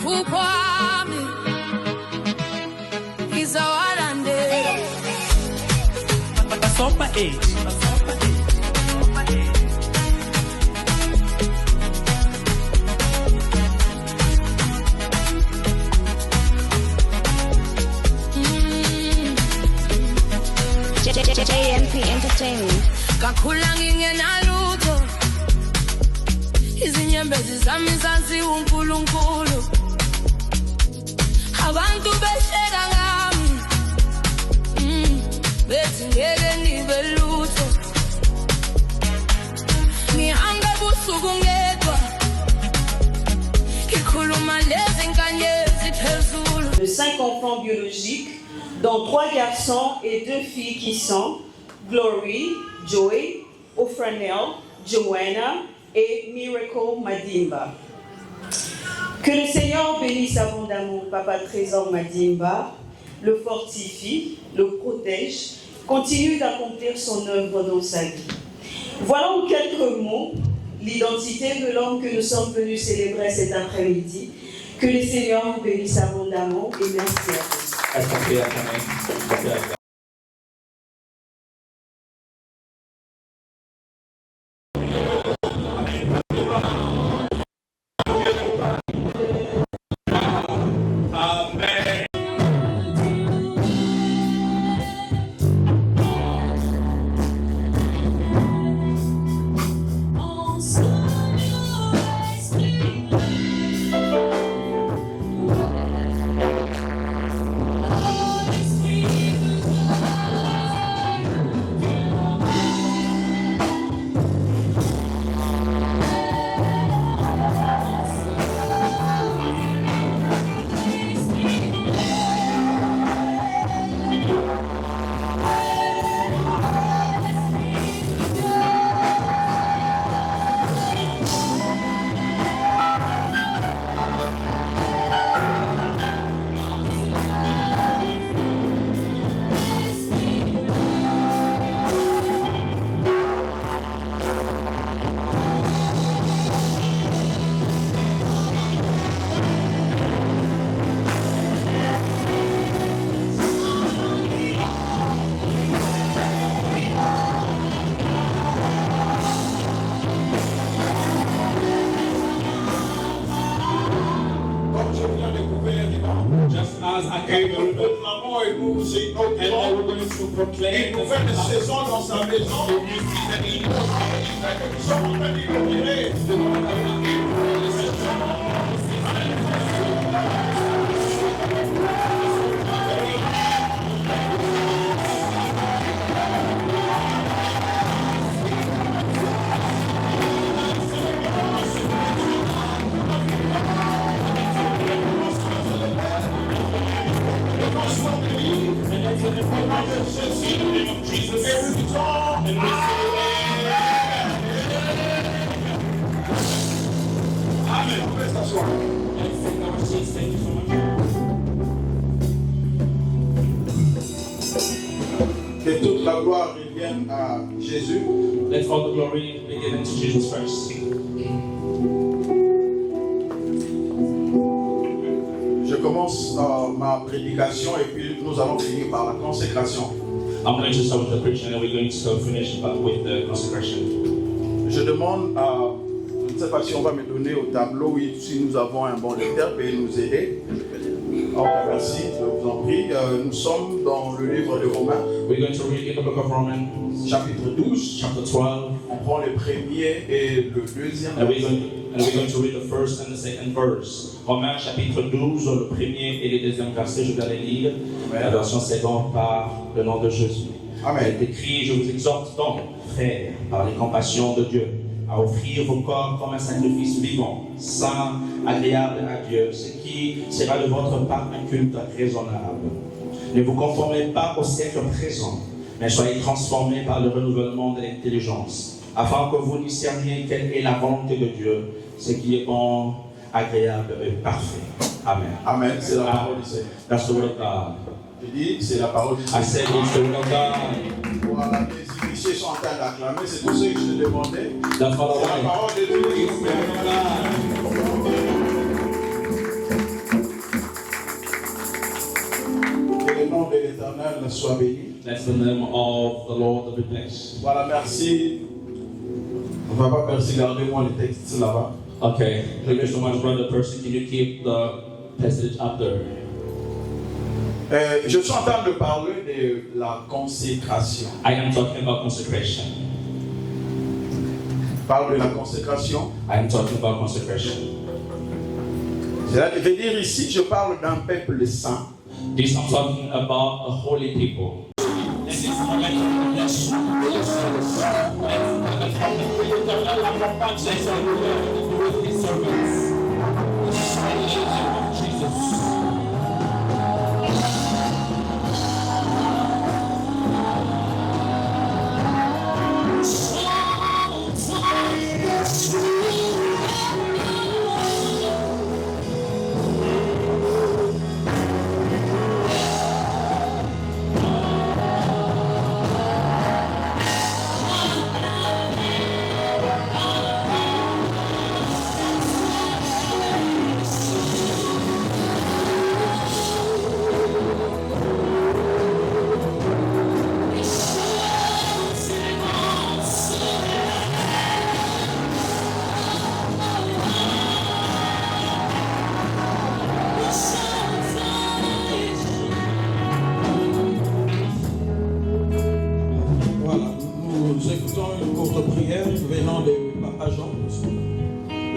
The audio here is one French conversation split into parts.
kukwami izawalande Sopa 8. JMP Entertainment. kakhula ngingenalutho izinyembezi zami zazi uNkulunkulu abantu behleka ngami bethi ngeke nibe lutho ngihamba busuku ngedwa ngikhuluma lezi nkanyezi phezulu. De 5 enfants biologiques, dont 3 garçons et 2 filles qui sont Glory, Joy, Ofranel, Joanna et Miracle Madimba. Que le Seigneur bénisse abondamment Papa Trésor Madimba, le fortifie, le protège, continue d'accomplir son œuvre dans sa vie. Voilà en quelques mots l'identité de l'homme que nous sommes venus célébrer cet après-midi. Que le Seigneur vous bénisse abondamment et merci à vous. Et nous proclamons et nous proclamer. Il fait une saison dans sa maison. Nous sommes en train d'inaugurer. Que toute la gloire revienne à Jésus. Let all the glory be given to Jesus first. Je commence ma prédication et puis nous allons finir par la consécration. I'm going to start with the preaching and we're going to with the consecration. Je demande à, je ne sais pas si on va me donner au tableau, oui, si nous avons un bon lecteur, veuillez nous aider. Oh, merci, je vous en prie. Nous sommes dans le livre de Romains. We're going to read in the book of Romans, chapitre 12. Chapter 12. On prend le premier et le deuxième. And we're going to read the first and the second verse. Romains chapitre 12, le premier et le deuxième verset, je vais les lire. La version seconde par le nom de Jésus. Amen. Il est écrit, je vous exhorte donc, frères, par les compassions de Dieu, à offrir vos corps comme un sacrifice vivant, saint, agréable à Dieu, ce qui sera de votre part un culte raisonnable. Ne vous conformez pas au siècle présent, mais soyez transformés par le renouvellement de l'intelligence, afin que vous discerniez quelle est la volonté de Dieu, ce qui est bon, agréable et parfait. Amen. Amen. C'est la parole du Seigneur. That's the word of God. Je dis, c'est la parole du Seigneur. I said it's the word of God. Voilà, les initiés sont en train d'acclamer, c'est tout ce que je te demandais. That's what C'est la parole de Dieu qui nous permet. soit béni. Let the name of the Lord be blessed. Voilà, merci. On va pas merci, gardez-moi le texte là-bas. Okay, thank you so much, brother Percy. Can you keep the passage up there? Je suis en train de parler de la consécration. I am talking about consecration. Parle de la consécration. I am talking about consecration. Je veux dire ici, je parle d'un peuple saint. This I'm talking about a holy people.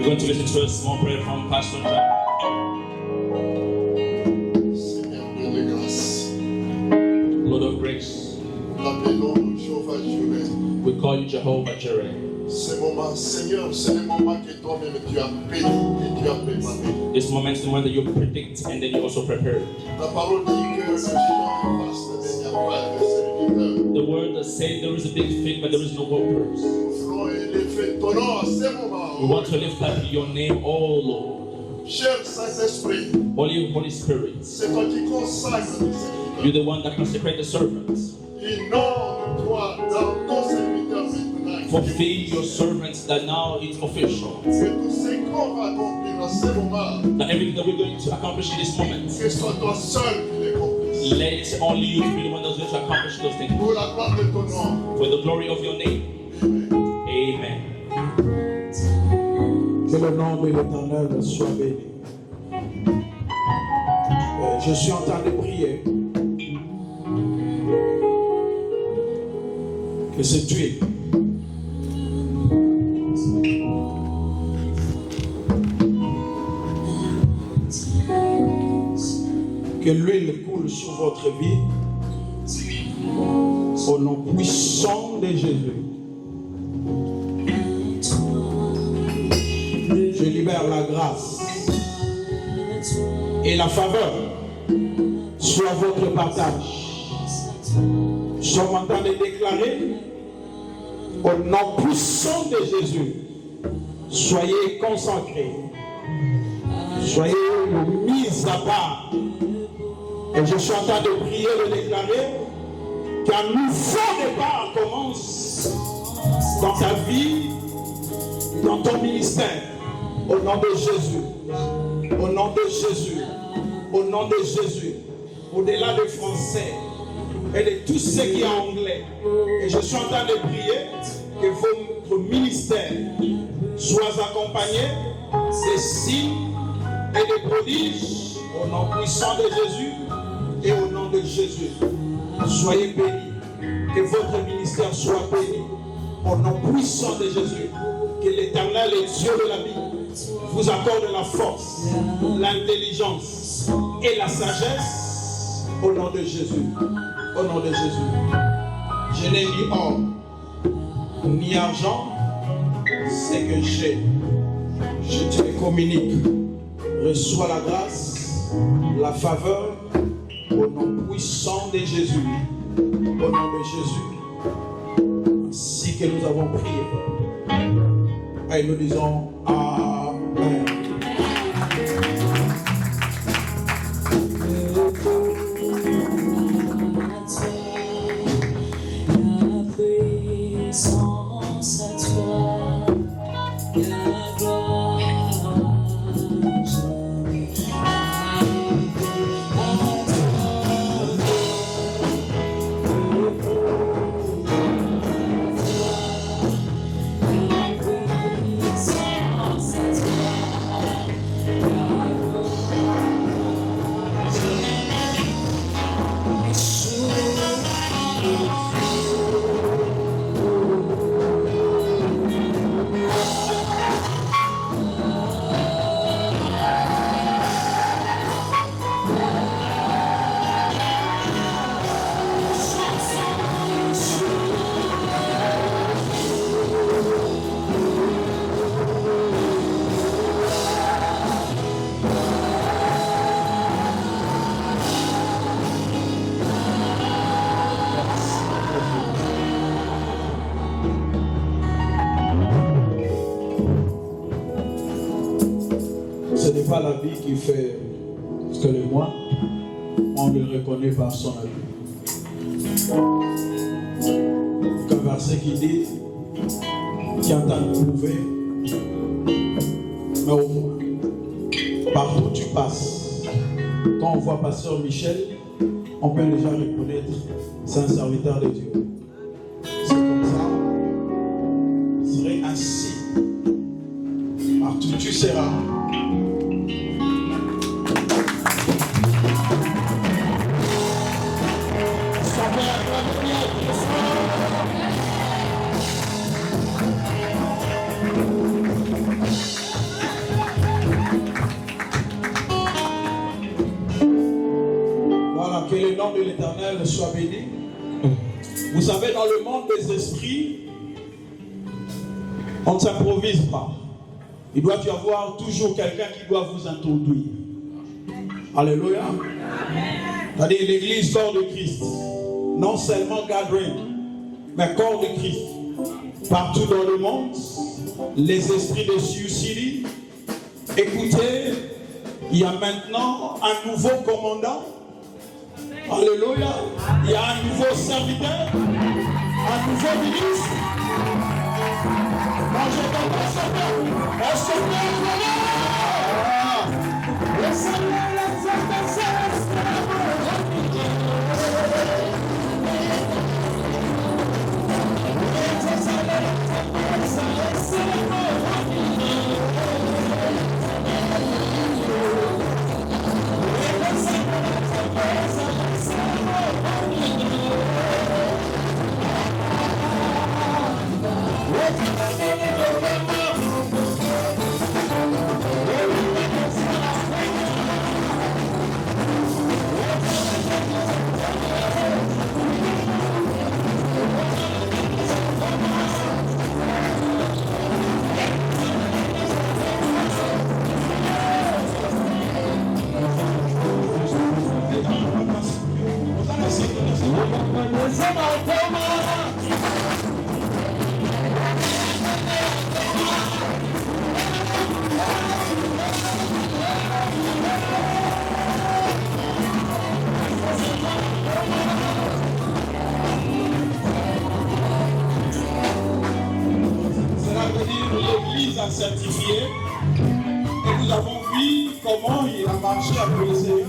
We're going to listen to a small prayer from Pastor John. Seigneur de grâce, Lord of grace, nous l'appelons Jehovah Jireh. we call you Jehovah Jireh. Ce moment, Seigneur, c'est le moment que toi-même tu as béni et tu as préparé. This moment is the one that you predict and then you also prepare. Ta parole dit que le champ est vaste, mais il n'y a pas de serviteur. The word that says there is a big field, but there is no workers. Nous voulons élever ton nom à ce moment. We want to lift up your name, oh Lord. Cher Saint-Esprit, Holy Spirit, c'est toi qui consacres les you're serviteurs. the one that consecrates the servants. Inonde-toi dans ton serviteur maintenant. Fulfill your servants that now it's official. Que tout ce qu'on va accomplir à ce moment, That everything that we're going to accomplish in this moment, que ce soit toi seul qui l'accomplisse. let only you be the one that's going to accomplish those things. Pour la gloire de ton nom. For the glory of your name. Amen. Que le nom de l'Éternel soit béni. Je suis en train de prier que cette huile que l'huile coule sur votre vie au nom puissant de Jésus. Je libère la grâce et la faveur soit votre partage. Nous sommes en train de déclarer au nom puissant de Jésus, soyez consacrés, soyez mis à part. Et je suis en train de prier et de déclarer qu'un nouveau départ commence dans ta vie, dans ton ministère, au nom de Jésus, au nom de Jésus, au nom de Jésus, au-delà des Français et de tout ce qui est anglais. Et je suis en train de prier que votre ministère soit accompagné des signes et des prodiges au nom puissant de Jésus et au nom de Jésus. Soyez bénis, que votre ministère soit béni au nom puissant de Jésus. Que l'Éternel et Dieu de la vie vous accorde la force, l'intelligence et la sagesse au nom de Jésus. Au nom de Jésus. Je n'ai ni or ni argent, c'est que j'ai. Je te les communique. Reçois la grâce, la faveur au nom puissant de Jésus. Au nom de Jésus. Ainsi que nous avons prié. Et nous disons Amen. Ce n'est pas l'habit qui fait que le moi, on le reconnaît par son habit. Un verset qui dit, qui entend prouver, mais au moins, partout où tu passes, quand on voit Pasteur Michel, on peut déjà reconnaître c'est un serviteur de Dieu. C'est comme ça, ce serait ainsi. Partout où tu seras. Voilà, que le nom de l'Éternel soit béni. Vous savez, dans le monde des esprits, on ne s'improvise pas. Il doit y avoir toujours quelqu'un qui doit vous introduire. Alléluia. C'est-à-dire l'église corps de Christ. Non seulement gathering, mais corps de Christ. Partout dans le monde, les esprits de Sioux City. Écoutez, il y a maintenant un nouveau commandant. Alléluia. Il y a un nouveau serviteur, un nouveau ministre. Moi, je t'entends sauter. On sauter. Le Seigneur l'exaltation. Certifié et nous avons vu comment il a marché après le Seigneur.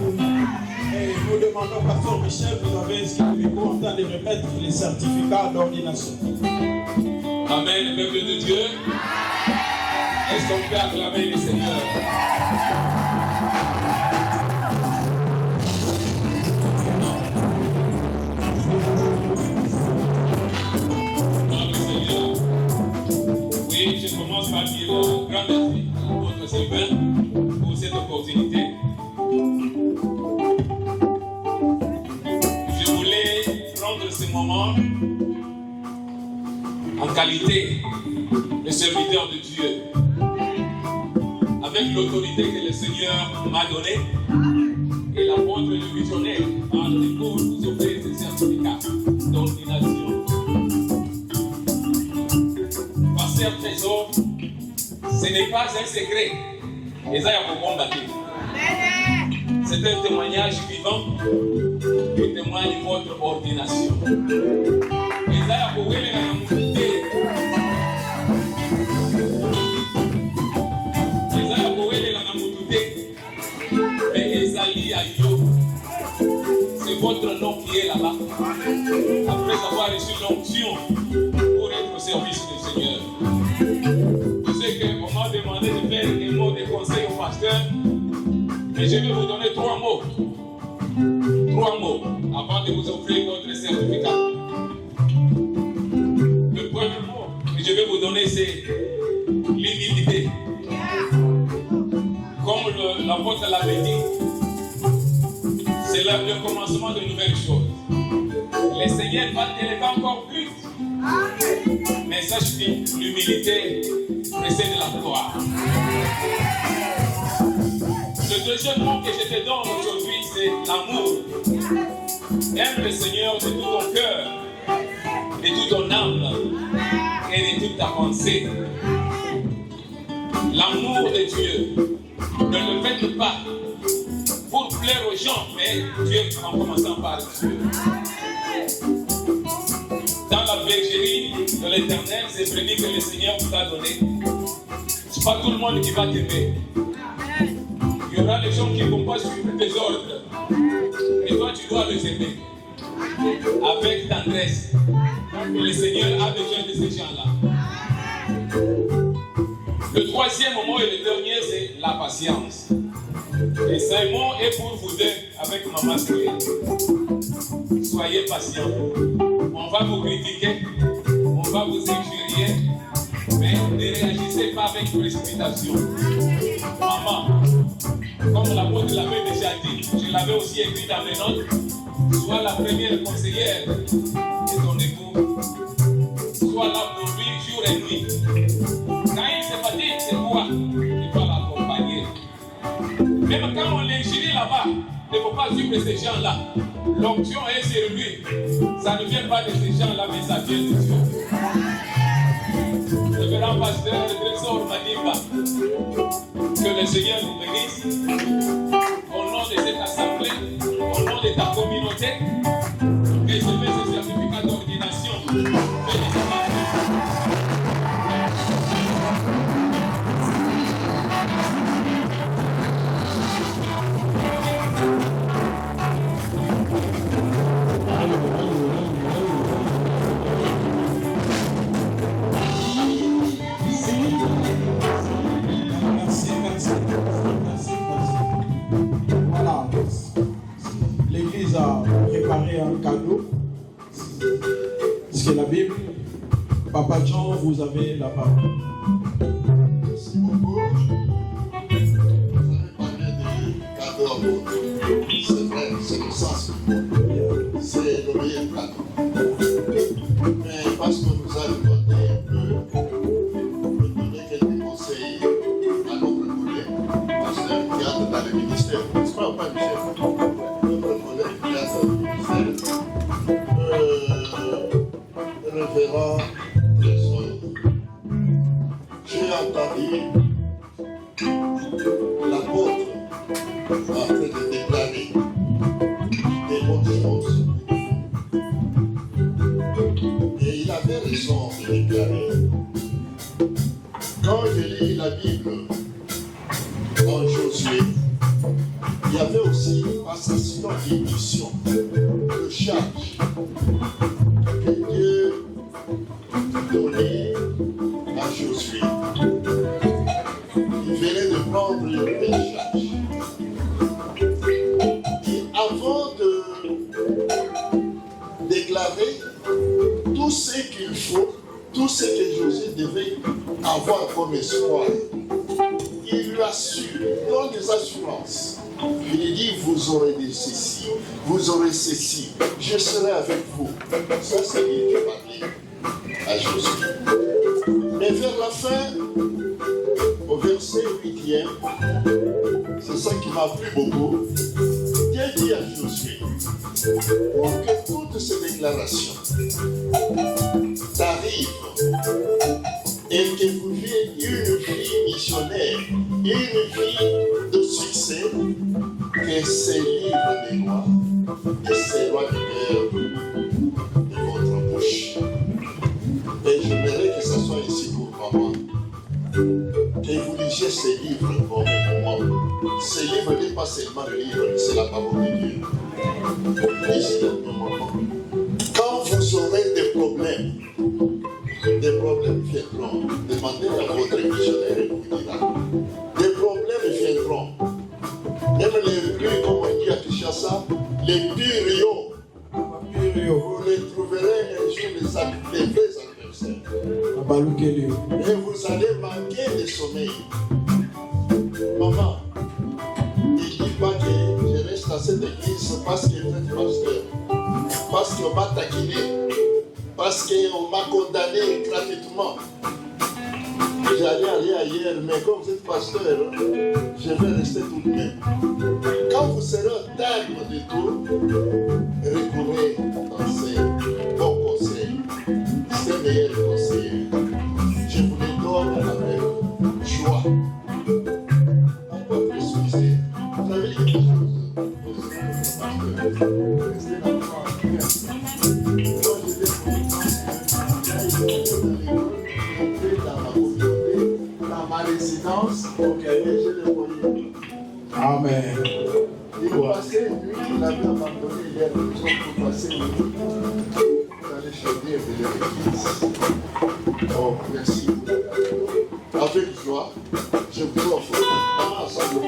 Et nous demandons, Pasteur Michel, vous avez ce qu'il est content de remettre les certificats d'ordination. Amen, le peuple de Dieu. Est-ce qu'on peut acclamer le Seigneur? Je commence par dire un grand merci à votre Sylvain pour cette opportunité. Je voulais prendre ce moment en qualité de serviteur de Dieu, avec l'autorité que le Seigneur m'a donnée et l'apôtre le visionnaire par le cours vous offrir ces certificats d'ordination. Trésor, ce n'est pas un secret. C'est un témoignage vivant qui témoigne votre ordination. C'est votre nom qui est là-bas. Après avoir reçu l'onction pour être au service du Seigneur. Je sais qu'on m'a demandé de faire des mots de conseil au pasteur, mais je vais vous donner 3 mots. 3 mots avant de vous offrir votre certificat. Le premier mot que je vais vous donner, c'est l'humilité. Comme l'apôtre l'avait dit, c'est le commencement de nouvelles choses. Le Seigneur va t'élever encore plus. Mais sache que l'humilité précède la gloire. Le deuxième mot que je te donne aujourd'hui, c'est l'amour. Aime le Seigneur de tout ton cœur, de toute ton âme et de toute ta pensée. L'amour de Dieu ne le faites pas pour plaire aux gens, mais Dieu en commençant par Dieu. Dans la bergerie de l'Éternel, c'est brebis que le Seigneur vous a donné. Ce n'est pas tout le monde qui va t'aimer. Il y aura des gens qui ne vont pas suivre tes ordres. Et toi, tu dois les aimer. Avec tendresse. Le Seigneur a besoin de ces gens-là. Le troisième mot et le dernier, c'est la patience. Et ce mot est pour vous deux, avec Maman Clé. Soyez patients. On va vous critiquer, on va vous injurier, mais ne réagissez pas avec précipitation. Maman, comme l'apôtre l'avait déjà dit, je l'avais aussi écrit dans mes notes, sois la première conseillère de ton époux. Sois là pour lui jour et nuit. Quand il se fatigue, c'est toi qui dois l'accompagner. Même quand on l'injurie là-bas, ne faut pas suivre ces gens-là. L'onction est sur lui. Ça ne vient pas de ces gens-là, mais ça vient de Dieu. Révérend pasteur, le trésor Madimba, que le Seigneur nous bénisse. Au nom de cette assemblée, au nom de ta communauté, recevez ce certificat d'ordination. Voilà. L'église a préparé un cadeau. C'est la Bible. Papa Jean, vous avez la parole. Merci beaucoup. Vous avez parlé de cadeau à l'autre. C'est vrai, c'est le sens. C'est le meilleur cadeau. Mais parce que nous allons donner un peu, donner quelques conseils à notre collègue, pasteur qui entre dans le ministère. N'est-ce pas, pas Michel? Notre collègue qui entre dans le ministère. Révérend Trésor. J'ai entendu l'apôtre en train de déclarer des bonnes choses. Et il avait raison de déclarer. Quand je lis la Bible en Josué, il y avait aussi une passation d'émission de charge que Dieu donnait à Josué. Il venait de prendre une charge. Et avant de déclarer tout ce qu'il faut, tout ce que Josué devait avoir comme espoir, il lui assure, il donne des assurances. Il lui dit, vous aurez des ceci, vous aurez ceci, je serai avec vous. Ça, c'est lui qui parlait à Josué. Mais vers la fin, au verset 8e, c'est ça qui m'a plu beaucoup. Dieu dit à Josué, pour que toutes ces déclarations t'arrivent et que vous viviez une vie missionnaire, une vie de succès, que ces livres des lois et ces lois du cœur de votre bouche. Et j'aimerais que ça soit ici pour maman. Que vous lisiez ces livres comme moi. Ces livres n'est pas seulement le livre, c'est la parole de Dieu. Lisez pour maman. Quand vous aurez des problèmes viendront. Demandez à votre missionnaire et vous dira. Des problèmes viendront. Même les plus, comme on dit à Kinshasa, les purios. Vous les trouverez un jour les vrais adversaires. Et vous allez manquer de sommeil. Maman, il ne dit pas que je reste à cette église parce que vous êtes pasteur. Parce qu'on m'a taquiné. Parce qu'on m'a condamné gratuitement. J'allais aller ailleurs, mais comme vous êtes pasteur, je vais rester tout de même. Quand vous serez au terme de tout, recourez dans ces bons conseils, ces meilleurs conseils. Je vous les donne avec joie. On peut préciser. Amen. Il passait une nuit, il avait abandonné les maisons pour passer une nuit. Vous allez choisir de l'église. Oh, merci. Avec joie, je vous offre ensemble.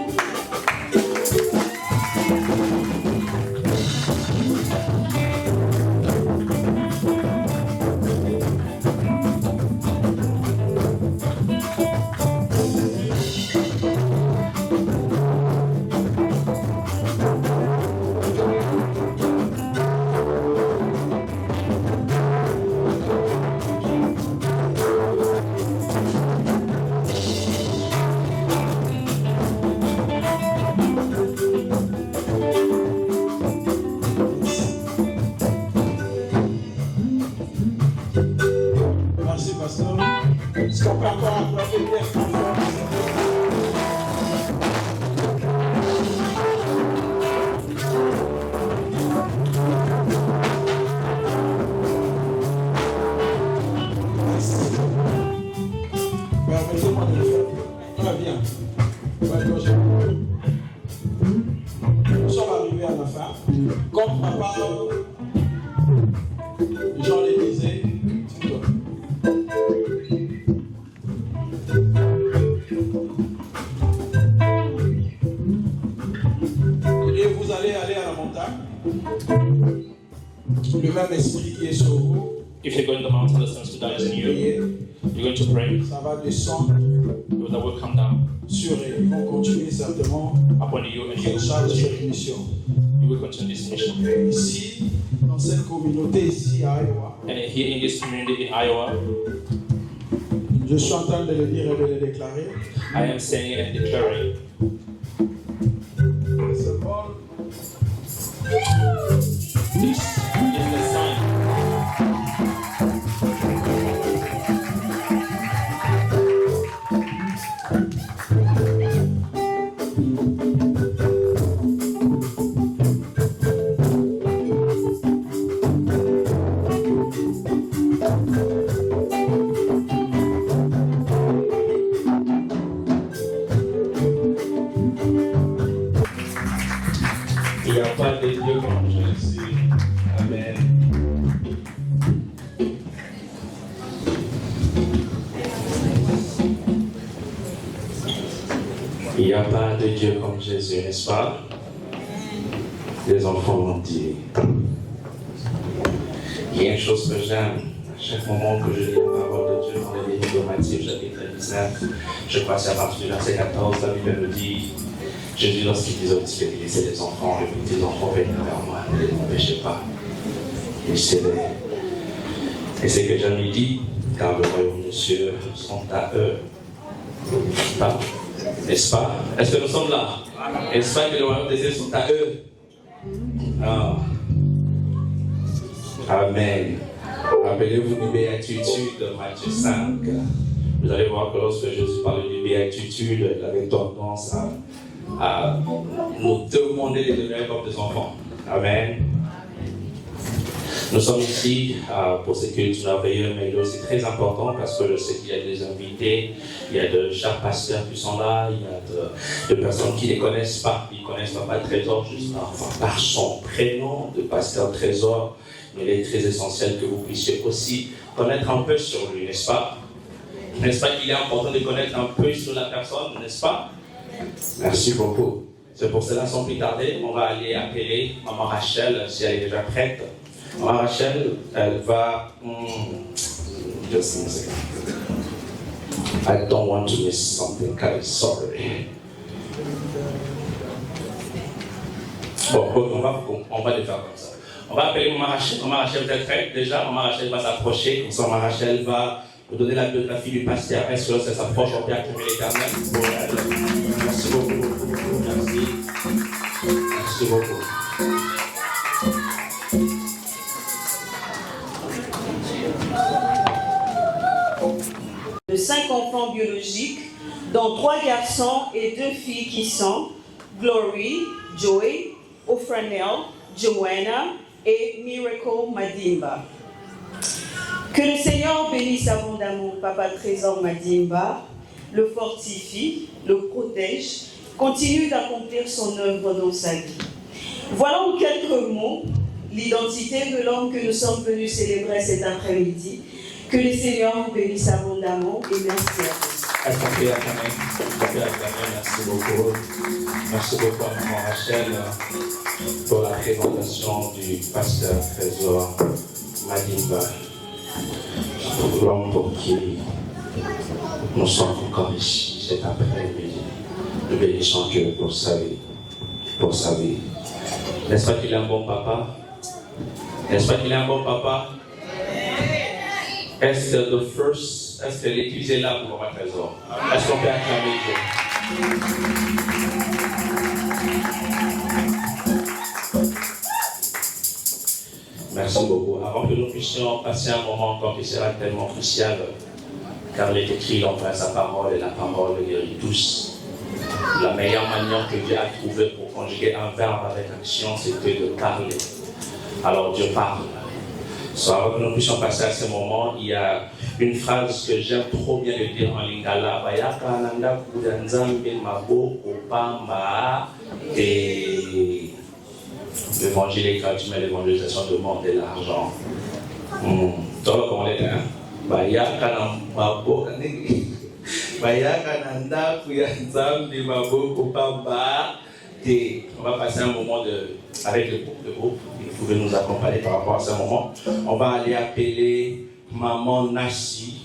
Merci, pasteur. Est-ce qu'on peut encore acclamer bien fort? Permettez-moi de le faire. Très bien. Nous sommes arrivés à la fin. Comme papa Jean le disait, et vous allez aller à la montagne. Le même esprit qui est sur vous. If you're going to the mountain, the Spirit that is in you, you're going to pray. Ça va descendre That will come down sur eux. Ils vont continuer certainement upon you and à charge de you cette mission. will continue this mission. Ici, dans cette communauté ici à Iowa, And here in this community in Iowa, je suis en train de le dire et de le déclarer. I am saying and declaring C'est bon. this is the sign. Il n'y a pas de Dieu comme Jésus. Amen. Il n'y a pas de Dieu comme Jésus, n'est-ce pas? Les enfants l'ont dit. Il y a une chose que j'aime, à chaque moment que je lis la parole de Dieu dans le livre de Matthieu, chapitre 19, je crois que c'est à partir du verset 14, la Bible nous dit, Jésus, lorsqu'il disait aux disciples, il disait les enfants, les petits enfants venaient vers moi, ne les empêchez pas. Il cédait. Et c'est que Jean lui dit, car le royaume des cieux sont à eux. N'est-ce pas? Est-ce que nous sommes là? N'est-ce pas que le royaume des cieux sont à eux? Ah. Amen. Rappelez-vous du béatitude de Matthieu 5. Vous allez voir que lorsque Jésus parlait du béatitude, il avait tendance à nous demander de devenir comme des enfants. Amen. Nous sommes ici pour ce culte merveilleux, mais il est aussi très important parce que je sais qu'il y a des invités, il y a de chers pasteurs qui sont là, il y a de personnes qui ne les connaissent pas. Ils connaissent pas Trésor juste par son prénom de pasteur Trésor. Mais il est très essentiel que vous puissiez aussi connaître un peu sur lui, n'est-ce pas? N'est-ce pas qu'il est important de connaître un peu sur la personne, n'est-ce pas? Merci beaucoup. C'est pour cela, sans plus tarder, on va aller appeler Maman Rachel, si elle est déjà prête. Maman Rachel, elle va... just a second. I don't want to miss something, guys. Sorry. Bon, on va le faire comme ça. On va appeler Maman Rachel. Maman Rachel, vous êtes prête déjà? Maman Rachel va s'approcher. Comme ça, Maman Rachel va nous donner la biographie du pasteur. Est-ce que ça s'approche? On peut acclamer l'Éternel pour elle. Merci beaucoup. Merci. Merci beaucoup. De 5 enfants biologiques, dont 3 garçons et 2 filles qui sont Glory, Joy, Ophranel, Joanna et Miracle Madimba. Que le Seigneur bénisse abondamment Papa Trésor Madimba, le fortifie, le protège continue d'accomplir son œuvre dans sa vie. Voilà en quelques mots l'identité de l'homme que nous sommes venus célébrer cet après-midi. Que le Seigneur vous bénisse abondamment et merci à tous. Est-ce qu'on peut acclamer? Merci beaucoup. Merci beaucoup à Maman Rachel pour la présentation du pasteur Trésor Madimba, l'homme pour qui nous sommes encore ici cet après-midi. Nous bénissons Dieu pour sa vie. Pour sa vie. N'est-ce pas qu'il est un bon papa? N'est-ce pas qu'il est un bon papa? Est-ce que l'Église est là pour Maman Trésor? Est-ce qu'on peut acclamer Dieu? Merci beaucoup. Avant que nous puissions passer un moment encore qui sera tellement crucial, car il est écrit dans sa parole et la parole guérit tous. La meilleure manière que Dieu a trouvée pour conjuguer un verbe avec action, c'était de parler. Alors Dieu parle. Avant que nous puissions passer à ce moment, il y a une phrase que j'aime trop bien de dire en lingala. Et l'évangile est gratuit, mais l'évangélisation demande de l'argent. Tu vois comment on est, hein? On va passer un moment avec le groupe. Vous pouvez nous accompagner par rapport à ce moment. On va aller appeler Maman Nancy,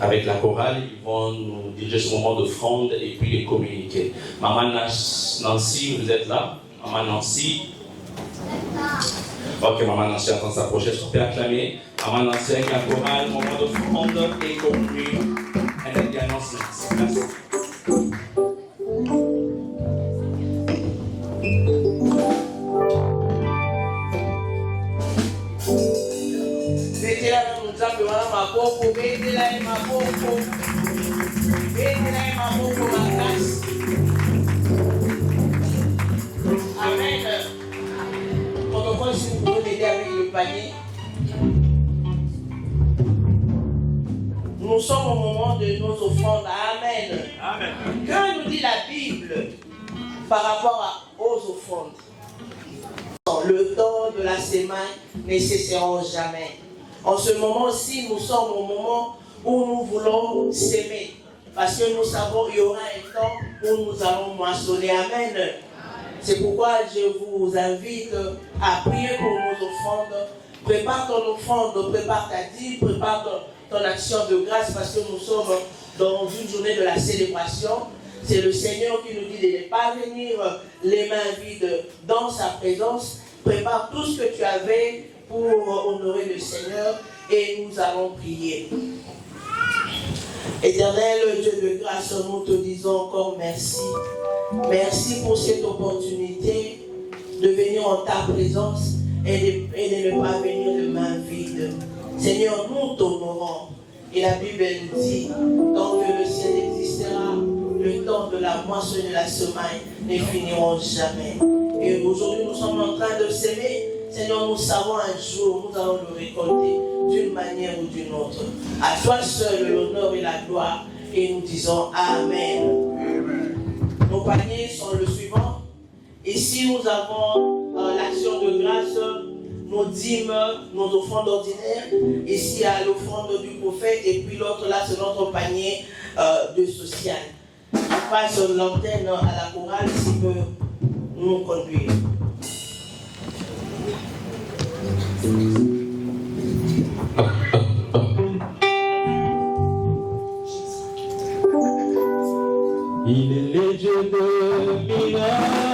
avec la chorale. Ils vont nous diriger ce moment d'offrande et puis les communiquer. Maman Nancy, vous êtes là? Maman Nancy. Ok, Maman Nancy est en train de s'approcher. Est-ce qu'on peut acclamer Maman Nancy avec la chorale, moment d'offrande et communion. Elle a dit annonce. Merci. Amen. Protocole, si vous pouvez m'aider avec le panier. Nous sommes au moment de nos offrandes. Amen. Amen. Que nous dit la Bible par rapport aux offrandes? Le temps de la semaine ne cesseront jamais. En ce moment-ci, nous sommes au moment où nous voulons s'aimer. Parce que nous savons qu'il y aura un temps où nous allons moissonner. Amen. C'est pourquoi je vous invite à prier pour nos offrandes. Prépare ton offrande, prépare ta dîme, prépare ton action de grâce parce que nous sommes dans une journée de la célébration. C'est le Seigneur qui nous dit de ne pas venir les mains vides dans sa présence. Prépare tout ce que tu avais pour honorer le Seigneur et nous allons prier. Éternel Dieu de grâce, nous te disons encore merci. Merci pour cette opportunité de venir en ta présence et de ne pas venir de main vide. Seigneur, nous t'honorons. Et la Bible nous dit, tant que le ciel existera, le temps de la moisson et de la semaine ne finiront jamais. Et aujourd'hui, nous sommes en train de s'aimer. Seigneur, nous savons un jour, nous allons le récolter d'une manière ou d'une autre. À toi seul l'honneur et la gloire. Et nous disons Amen. Amen. Nos paniers sont le suivant. Ici, nous avons l'action de grâce, nos dîmes, nos offrandes ordinaires. Ici, il y a l'offrande du prophète. Et puis l'autre, là, c'est notre panier de social. Je passe l'antenne à la chorale s'il peut nous conduire. Il est le Dieu de miracles.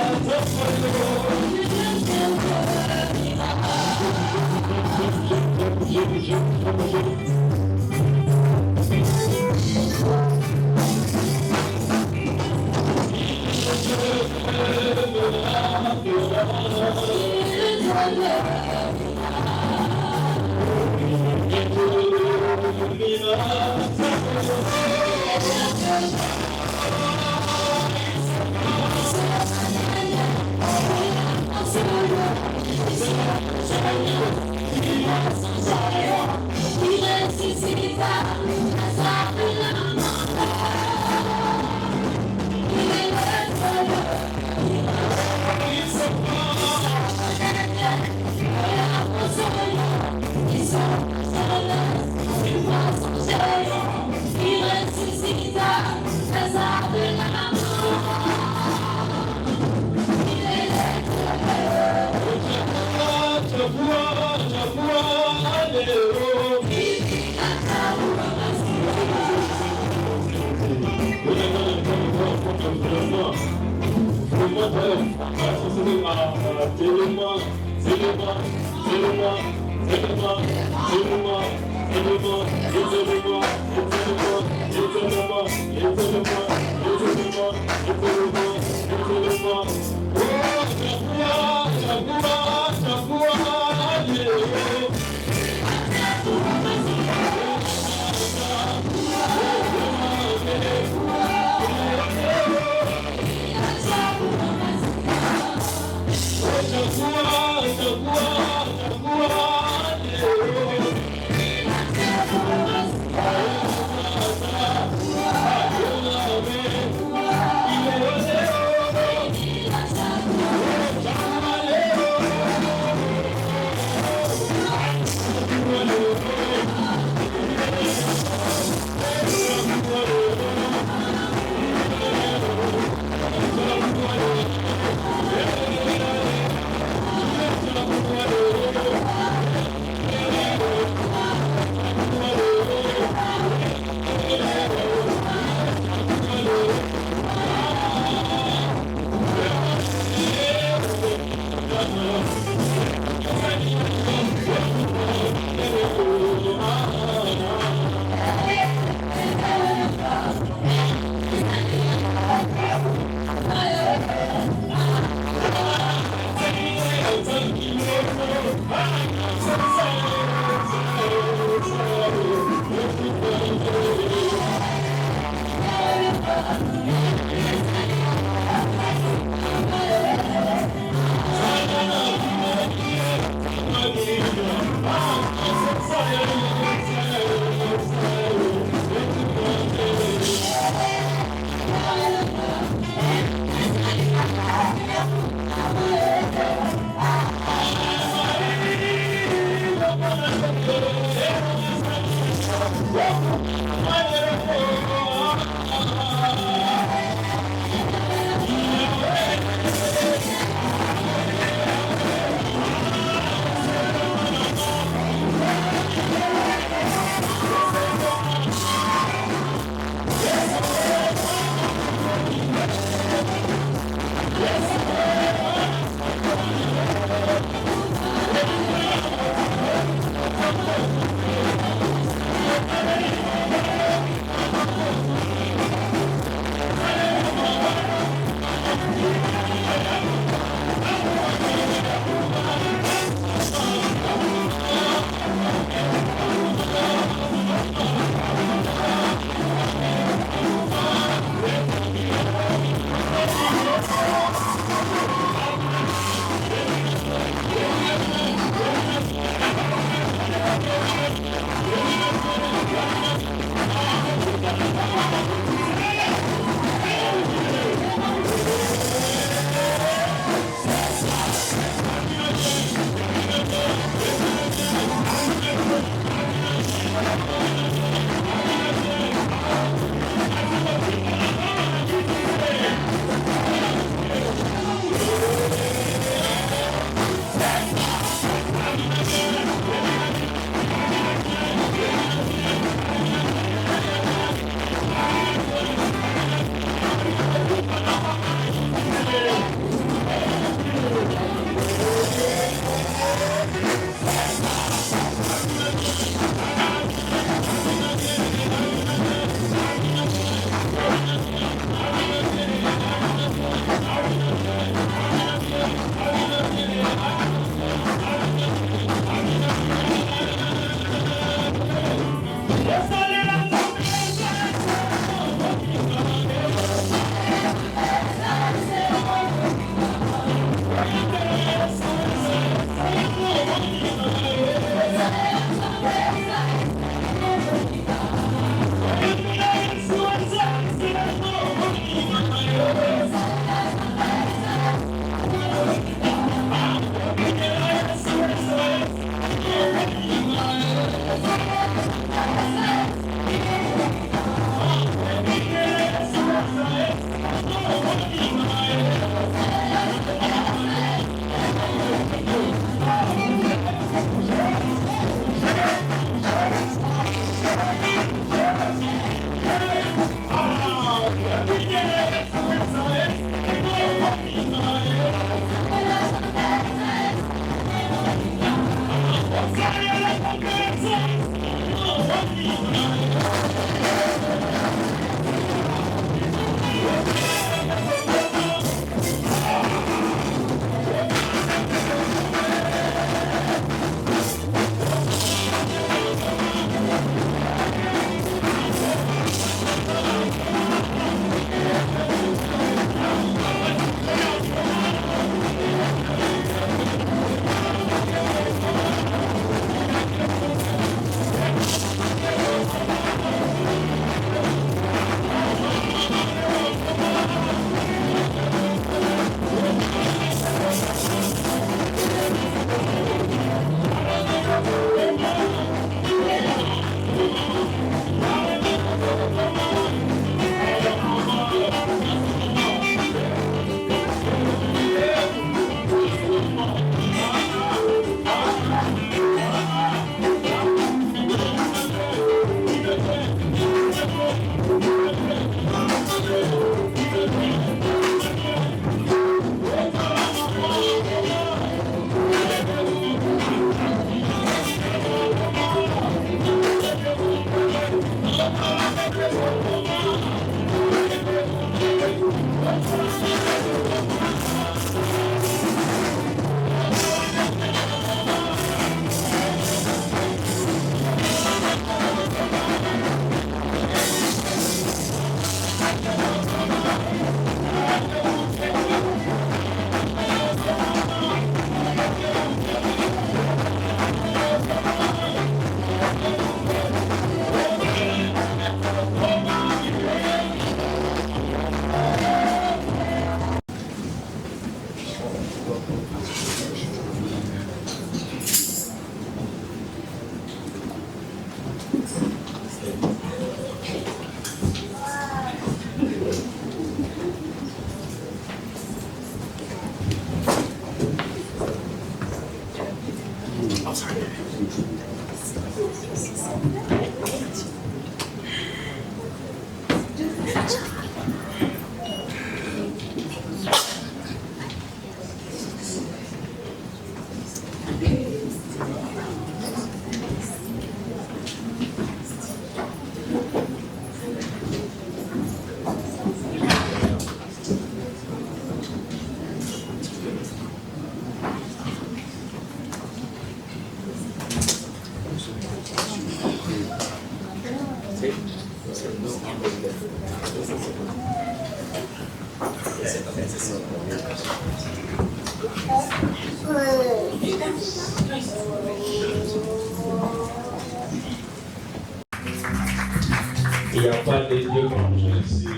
Il n'y a pas de Dieu comme Jésus.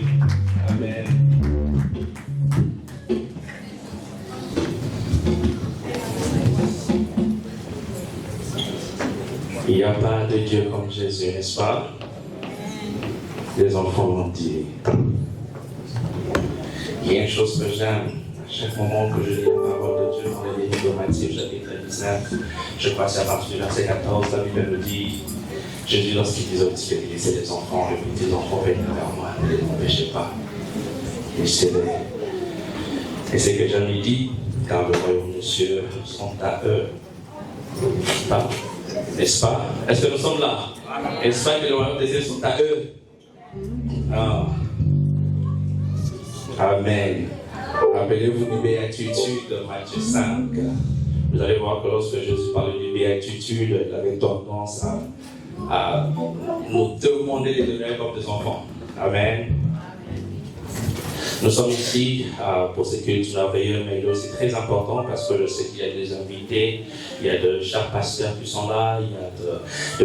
Amen. Il n'y a pas de Dieu comme Jésus, n'est-ce pas? Les enfants l'ont dit. Il y a une chose que j'aime, à chaque moment que je lis la parole de Dieu dans le livre de Matthieu, chapitre 19, je crois que c'est à partir du verset 14, la Bible nous dit, Jésus, lorsqu'il disait aux disciples, laissez les enfants, les petits enfants venir vers moi, ne les empêchez pas. Laissez-les. Et c'est que j'en ai dit, car le royaume des cieux sont à eux. N'est-ce pas? Est-ce que nous sommes là? N'est-ce pas que le royaume des cieux sont à eux? Ah. Amen. Rappelez-vous des béatitudes de Matthieu 5. Vous allez voir que lorsque Jésus parlait des béatitudes, il avait tendance à nous demander de devenir comme des enfants. Amen. Nous sommes ici pour ce culte merveilleux, mais il est aussi très important parce que je sais qu'il y a des invités, il y a de chers pasteurs qui sont là, il y a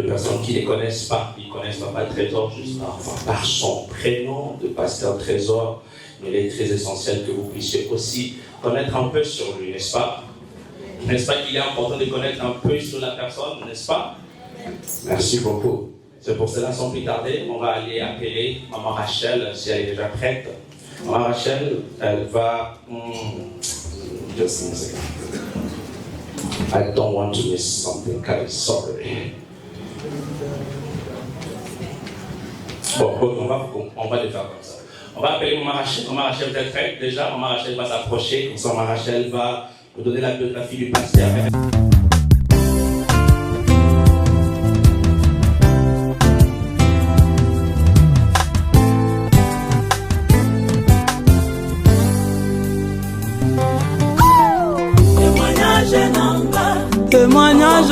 de personnes qui ne les connaissent pas. Ils ne connaissent pas le Trésor juste par son prénom de pasteur Trésor. Mais il est très essentiel que vous puissiez aussi connaître un peu sur lui, n'est-ce pas? N'est-ce pas qu'il est important de connaître un peu sur la personne, n'est-ce pas? Merci beaucoup. C'est pour cela, sans plus tarder, on va aller appeler Maman Rachel, si elle est déjà prête. Maman Rachel, elle va... Just a second. I don't want to miss something, guys. Sorry. Bon, on va le faire comme ça. On va appeler Maman Rachel. Maman Rachel, vous êtes prête déjà? Maman Rachel va s'approcher. Comme ça, Maman Rachel va vous donner la biographie du pasteur. Témoignage,